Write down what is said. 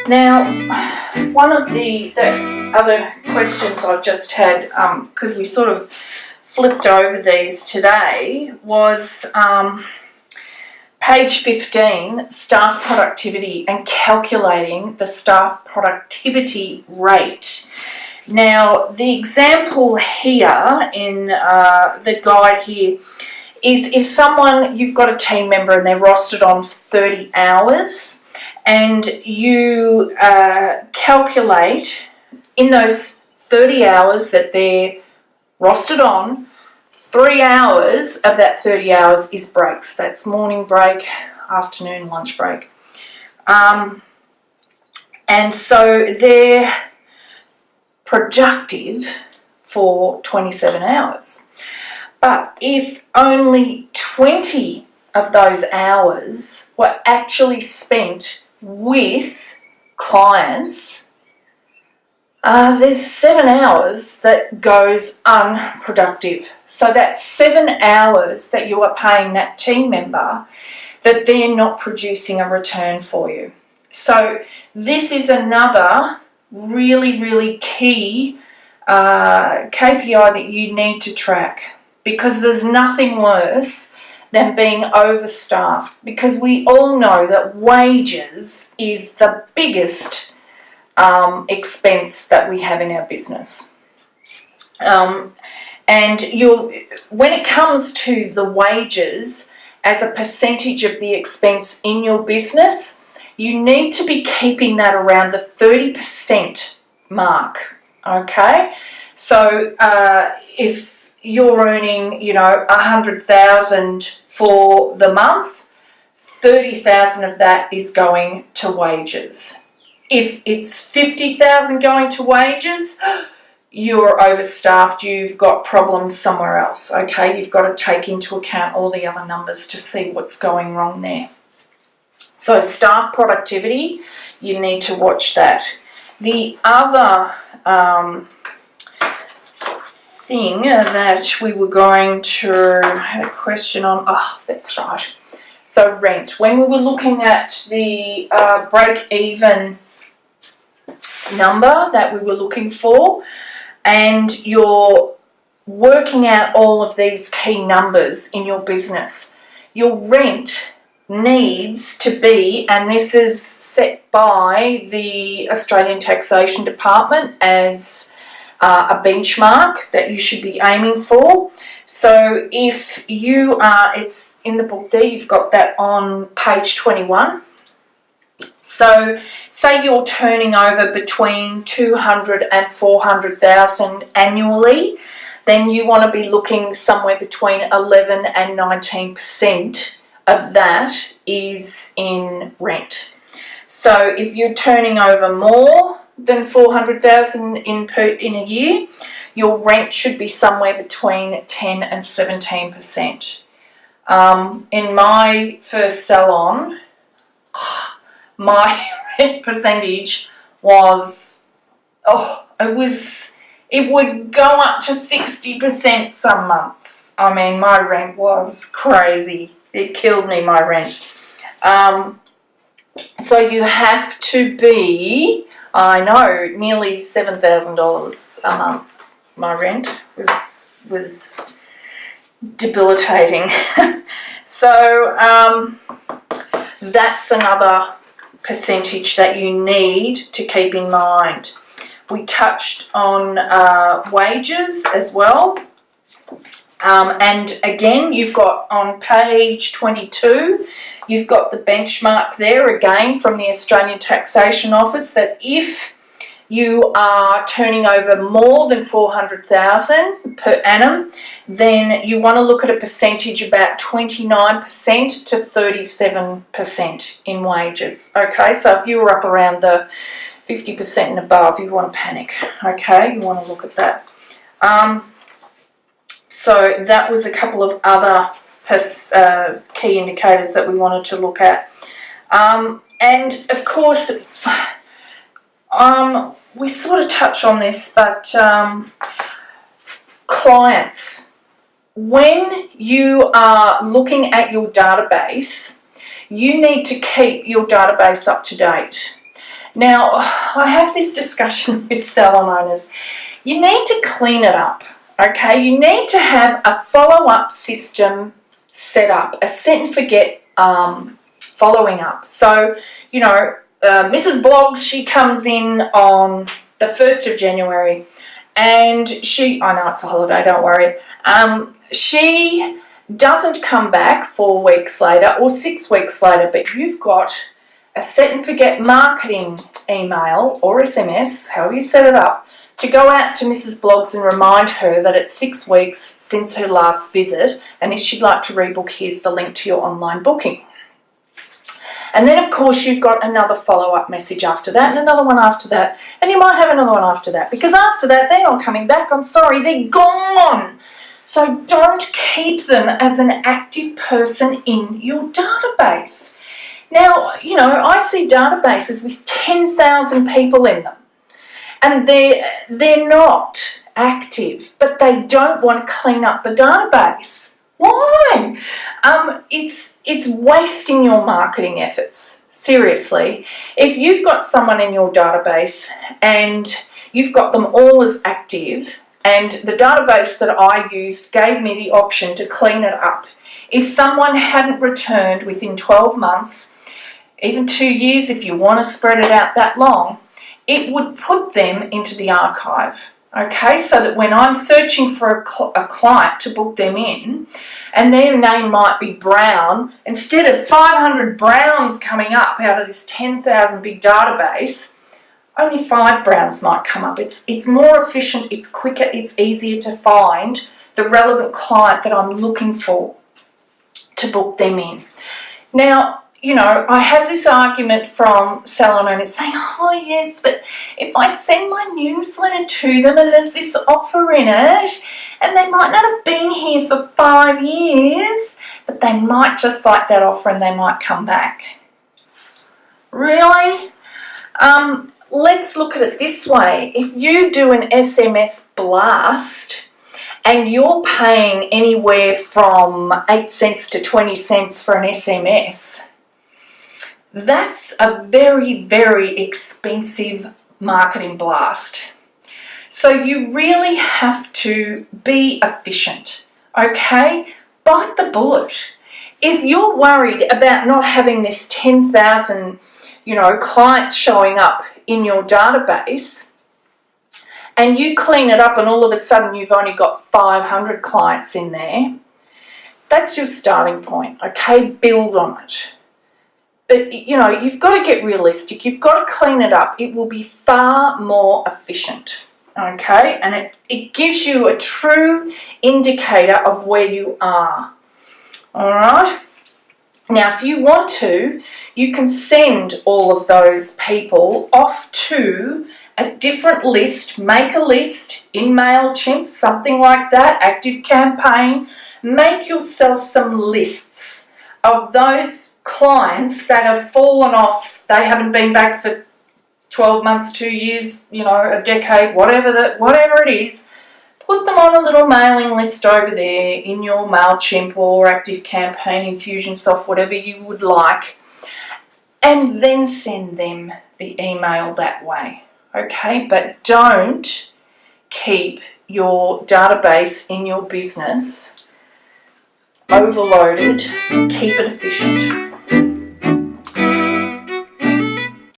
Now, one of the other questions I've just had, because we sort of flipped over these today, was page 15, staff productivity and calculating the staff productivity rate. Now, the example here in the guide here is if you've got a team member and they're rostered on 30 hours, and you calculate in those 30 hours that they're rostered on, 3 hours of that 30 hours is breaks. That's morning break, afternoon lunch break. And so they're productive for 27 hours. But if only 20 of those hours were actually spent with clients, there's 7 hours that goes unproductive. So that's 7 hours that you are paying that team member that they're not producing a return for you. So this is another really, really key KPI that you need to track, because there's nothing worse than being overstaffed, because we all know that wages is the biggest expense that we have in our business. And when it comes to the wages as a percentage of the expense in your business, you need to be keeping that around the 30% mark, okay? So if you're earning, $100,000 for the month, 30,000 of that is going to wages. If it's 50,000 going to wages, you're overstaffed, you've got problems somewhere else, okay? You've got to take into account all the other numbers to see what's going wrong there. So staff productivity, you need to watch that. The other thing that we were going to had a question on, that's right. So rent. When we were looking at the break-even number that we were looking for, and you're working out all of these key numbers in your business, your rent needs to be, and this is set by the Australian Taxation Department as a benchmark that you should be aiming for. So if you are, it's in the book there, you've got that on page 21. So say you're turning over between 200 and 400,000 annually, then you want to be looking somewhere between 11 and 19% of that is in rent. So if you're turning over more than 400,000 in a year, your rent should be somewhere between 10 and 17%. In my first salon, my rent percentage was, it would go up to 60% some months. I mean, my rent was crazy. It killed me, my rent. So you have to be, I know, nearly $7,000 a month. My rent was debilitating. So that's another percentage that you need to keep in mind. We touched on wages as well. And again, you've got on page 22, you've got the benchmark there again from the Australian Taxation Office that if you are turning over more than 400,000 per annum, then you want to look at a percentage about 29% to 37% in wages. Okay, so if you were up around the 50% and above, you want to panic. Okay, you want to look at that. So that was a couple of other key indicators that we wanted to look at. And of course, we sort of touch on this, but clients, when you are looking at your database, you need to keep your database up to date. Now, I have this discussion with salon owners. You need to clean it up, okay? You need to have a follow-up system set up, a set and forget following up. So, you know, Mrs. Bloggs, she comes in on the 1st of January and I know it's a holiday, don't worry, she doesn't come back 4 weeks later or 6 weeks later, but you've got a set and forget marketing email or SMS, however you set it up, to go out to Mrs. Bloggs and remind her that it's 6 weeks since her last visit, and if she'd like to rebook, here's the link to your online booking. And then, of course, you've got another follow-up message after that, and another one after that, and you might have another one after that, because after that, they're not coming back. I'm sorry, they're gone. So don't keep them as an active person in your database. Now, you know, I see databases with 10,000 people in them, and they're not active, but they don't want to clean up the database. Why? It's wasting your marketing efforts. Seriously. If you've got someone in your database and you've got them all as active, and the database that I used gave me the option to clean it up, if someone hadn't returned within 12 months, even 2 years if you want to spread it out that long, it would put them into the archive. Okay, so that when I'm searching for a client to book them in, and their name might be Brown, instead of 500 Browns coming up out of this 10,000 big database, only 5 Browns might come up. It's more efficient, it's quicker, it's easier to find the relevant client that I'm looking for to book them in. Now, you know, I have this argument from salon owners saying, oh yes, but if I send my newsletter to them and there's this offer in it, and they might not have been here for 5 years, but they might just like that offer and they might come back. Really? Let's look at it this way. If you do an SMS blast and you're paying anywhere from 8 cents to 20 cents for an SMS, that's a very, very expensive marketing blast. So you really have to be efficient, okay? Bite the bullet. If you're worried about not having this 10,000, you know, clients showing up in your database, and you clean it up and all of a sudden you've only got 500 clients in there, that's your starting point, okay? Build on it. But, you know, you've got to get realistic. You've got to clean it up. It will be far more efficient, okay? And it gives you a true indicator of where you are, all right? Now, if you want to, you can send all of those people off to a different list. Make a list in MailChimp, something like that, Active Campaign. Make yourself some lists of those clients that have fallen off. They haven't been back for 12 months, 2 years, you know, a decade, whatever it is. Put them on a little mailing list over there in your MailChimp or Active Campaign, Infusionsoft, whatever you would like, and then send them the email that way, okay? But don't keep your database in your business overloaded. Keep it efficient.